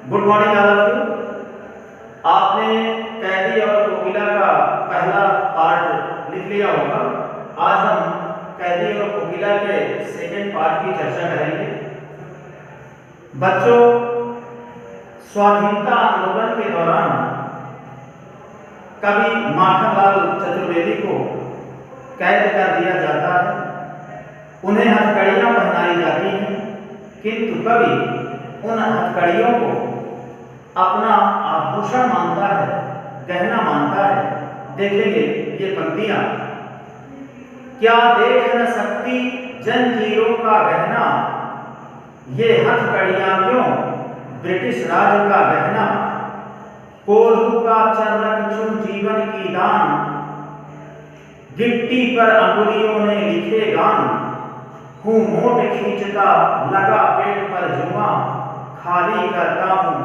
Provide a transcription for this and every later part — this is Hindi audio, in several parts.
Good morning all of you. आपने कैदी और कोकिला का पहला पार्ट लिख लिया होगा। आज हम कैदी और कोकिला के सेकंड पार्ट की चर्चा करेंगे। बच्चों, स्वाधीनता आंदोलन के दौरान कभी माखनलाल चतुर्वेदी को कैद कर दिया जाता है, उन्हें हथकड़ियां पहनाई जाती हैं, किंतु कभी उन हथकड़ियों को अपना आभूषण मानता है, गहना मानता है। देखेंगे ये पंक्तियां। क्या देख न सकती जंजीरों का गहना, ये हथकड़ियां क्यों ब्रिटिश राज का गहना। कोल्हू का चर्रक चुन जीवन की दान, गिट्टी पर अंगुलियों ने लिखे गान। हूँ मोट खींचता लगा पेट पर जुआ, खाली करता हूँ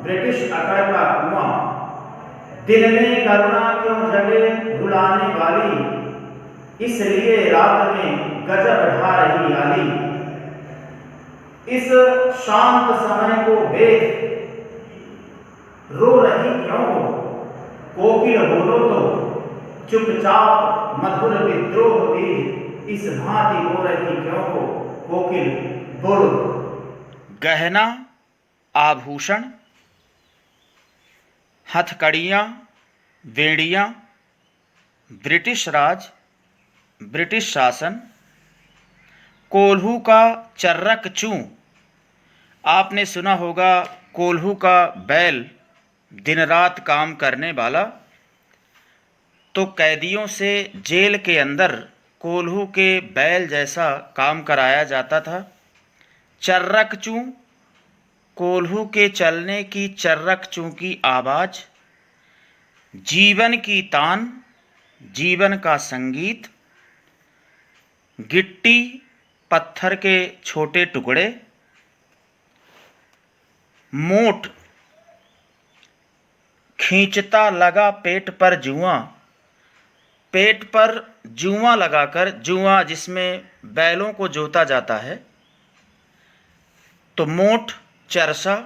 ब्रिटिश अकड़ का कुआं। दिन में करुणा क्यों जगे रुलाने वाली, इसलिए रात में गजब ढा रही आली। इस शांत समय को देख रो रही क्यों हो, कोकिल बोलो तो चुपचाप मधुर विद्रोह बीज, इस भांति हो रही क्यों हो, कोकिल बोलो। गहना, आभूषण, हथकड़ियाँ, बेड़ियाँ, ब्रिटिश राज, ब्रिटिश शासन, कोल्हू का चर्रक चूं। आपने सुना होगा कोल्हू का बैल दिन रात काम करने वाला। तो कैदियों से जेल के अंदर कोल्हू के बैल जैसा काम कराया जाता था। चर्रक चूं, कोल्हू के चलने की चर्रक चूं की आवाज़, जीवन की तान, जीवन का संगीत, गिट्टी पत्थर के छोटे टुकड़े, मोट खींचता लगा पेट पर जुआ। पेट पर जुआ लगाकर, जुआ जिसमें बैलों को जोता जाता है, तो मोट चरसा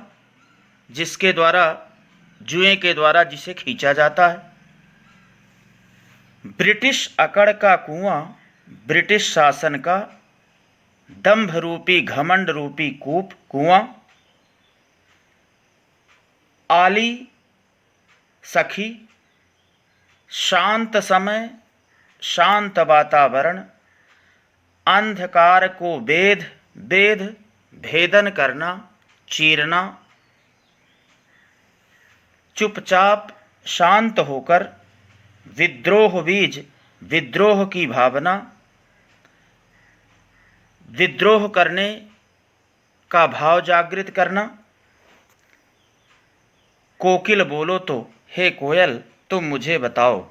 जिसके द्वारा, जुए के द्वारा जिसे खींचा जाता है। ब्रिटिश अकड़ का कुआं, ब्रिटिश शासन का दंभ रूपी घमंड रूपी कूप कुआं। आली सखी, शांत समय, शांत वातावरण, अंधकार को वेद वेद भेदन करना, चीरना, चुपचाप शांत होकर विद्रोह बीज, विद्रोह की भावना, विद्रोह करने का भाव जागृत करना। कोकिल बोलो तो हे कोयल तुम मुझे बताओ।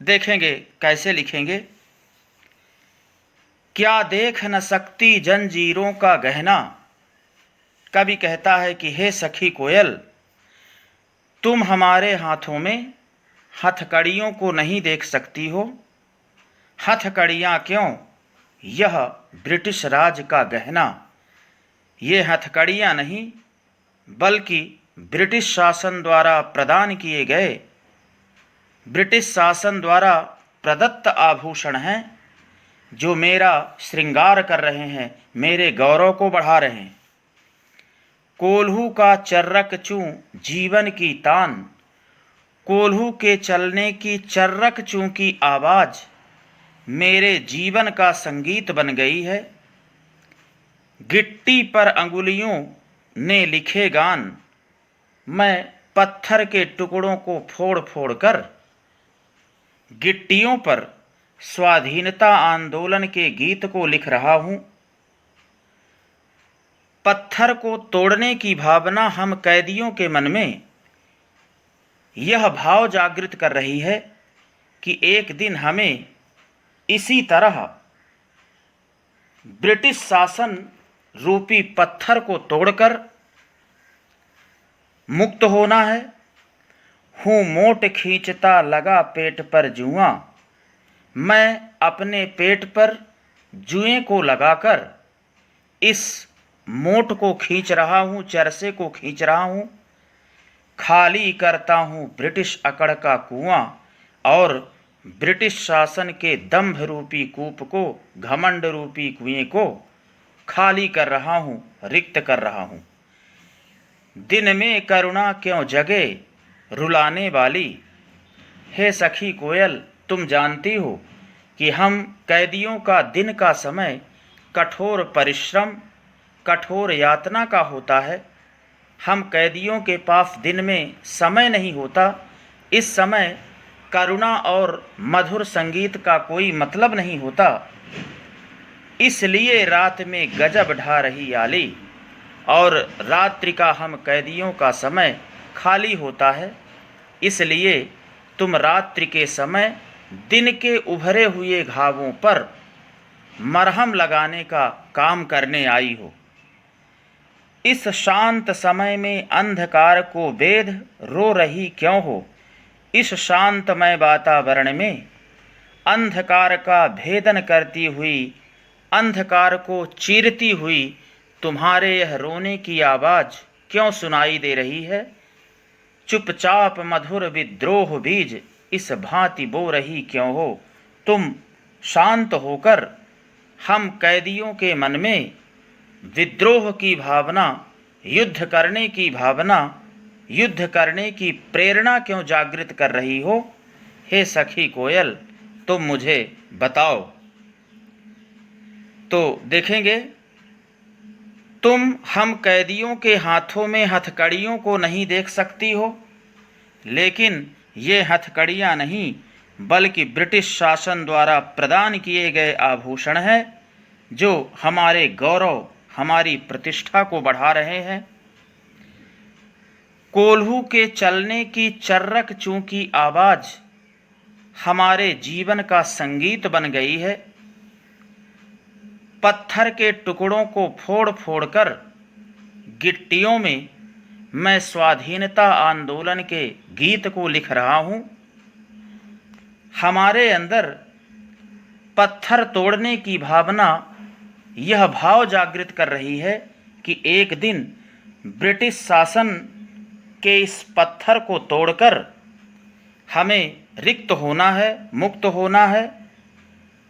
देखेंगे कैसे लिखेंगे। क्या देख न सकती जंजीरों का गहना। कवि कहता है कि हे सखी कोयल, तुम हमारे हाथों में हथकड़ियों को नहीं देख सकती हो। हथकड़ियाँ क्यों, यह ब्रिटिश राज का गहना। ये हथकड़ियाँ नहीं बल्कि ब्रिटिश शासन द्वारा प्रदान किए गए, ब्रिटिश शासन द्वारा प्रदत्त आभूषण हैं, जो मेरा श्रृंगार कर रहे हैं, मेरे गौरव को बढ़ा रहे हैं। कोल्हू का चर्रक चूं जीवन की तान, कोल्हू के चलने की चर्रक चूं की आवाज़ मेरे जीवन का संगीत बन गई है। गिट्टी पर अंगुलियों ने लिखे गान, मैं पत्थर के टुकड़ों को फोड़ फोड़ कर गिट्टियों पर स्वाधीनता आंदोलन के गीत को लिख रहा हूँ। पत्थर को तोड़ने की भावना हम कैदियों के मन में यह भाव जागृत कर रही है कि एक दिन हमें इसी तरह ब्रिटिश शासन रूपी पत्थर को तोड़कर मुक्त होना है। हूँ मोट खींचता लगा पेट पर जुआ, मैं अपने पेट पर जुए को लगाकर इस मोट को खींच रहा हूँ, चरसे को खींच रहा हूँ, खाली करता हूँ ब्रिटिश अकड़ का कुआं और ब्रिटिश शासन के दंभ रूपी कूप को, घमंड रूपी कुएं को खाली कर रहा हूँ, रिक्त कर रहा हूँ। दिन में करुणा क्यों जगे रुलाने वाली, हे सखी कोयल, तुम जानती हो कि हम कैदियों का दिन का समय कठोर परिश्रम, कठोर यातना का होता है। हम कैदियों के पास दिन में समय नहीं होता। इस समय करुणा और मधुर संगीत का कोई मतलब नहीं होता। इसलिए रात में गजब ढा रही आली और रात्रि का हम कैदियों का समय खाली होता है। इसलिए तुम रात्रि के समय दिन के उभरे हुए घावों पर मरहम लगाने का काम करने आई हो। इस शांत समय में अंधकार को वेध रो रही क्यों हो। इस शांतमय वातावरण में अंधकार का भेदन करती हुई, अंधकार को चीरती हुई तुम्हारे यह रोने की आवाज़ क्यों सुनाई दे रही है। चुपचाप मधुर विद्रोह बीज इस भांति बो रही क्यों हो। तुम शांत होकर हम कैदियों के मन में विद्रोह की भावना, युद्ध करने की भावना, युद्ध करने की प्रेरणा क्यों जागृत कर रही हो। हे सखी कोयल, तुम मुझे बताओ। तो देखेंगे, तुम हम कैदियों के हाथों में हथकड़ियों को नहीं देख सकती हो, लेकिन ये हथकड़ियाँ नहीं बल्कि ब्रिटिश शासन द्वारा प्रदान किए गए आभूषण हैं जो हमारे गौरव, हमारी प्रतिष्ठा को बढ़ा रहे हैं। कोल्हू के चलने की चर्रक चूंकि आवाज़ हमारे जीवन का संगीत बन गई है। पत्थर के टुकड़ों को फोड़ फोड़ कर गिट्टियों में मैं स्वाधीनता आंदोलन के गीत को लिख रहा हूँ। हमारे अंदर पत्थर तोड़ने की भावना यह भाव जागृत कर रही है कि एक दिन ब्रिटिश शासन के इस पत्थर को तोड़कर हमें रिक्त होना है, मुक्त होना है।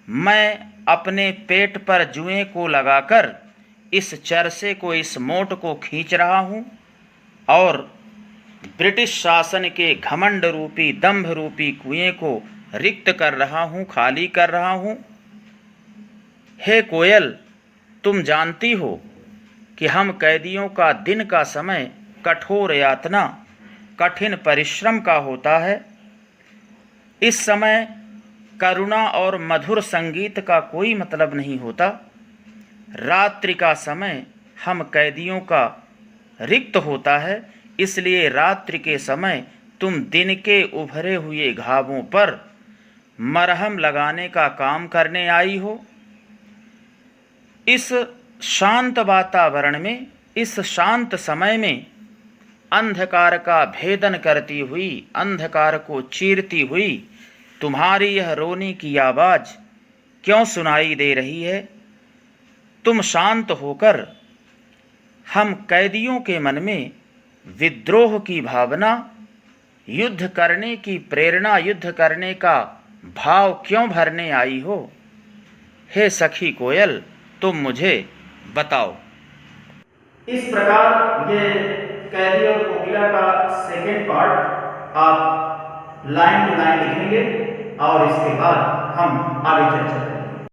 मैं अपने पेट पर जुएं को लगाकर इस चरसे को, इस मोट को खींच रहा हूँ और ब्रिटिश शासन के घमंड रूपी, दंभ रूपी कुएं को रिक्त कर रहा हूँ, खाली कर रहा हूँ। हे कोयल, तुम जानती हो कि हम कैदियों का दिन का समय कठोर यातना, कठिन परिश्रम का होता है। इस समय करुणा और मधुर संगीत का कोई मतलब नहीं होता। रात्रि का समय हम कैदियों का रिक्त होता है। इसलिए रात्रि के समय तुम दिन के उभरे हुए घावों पर मरहम लगाने का काम करने आई हो। इस शांत वातावरण में, इस शांत समय में अंधकार का भेदन करती हुई, अंधकार को चीरती हुई तुम्हारी यह रोने की आवाज़ क्यों सुनाई दे रही है। तुम शांत होकर हम कैदियों के मन में विद्रोह की भावना, युद्ध करने की प्रेरणा, युद्ध करने का भाव क्यों भरने आई हो। हे सखी कोयल, तुम मुझे बताओ। इस प्रकार ये कैदी और कोकिला का सेकेंड पार्ट आप लाइन टू लाइन लिखेंगे और इसके बाद हम आगे चर्चा करेंगे।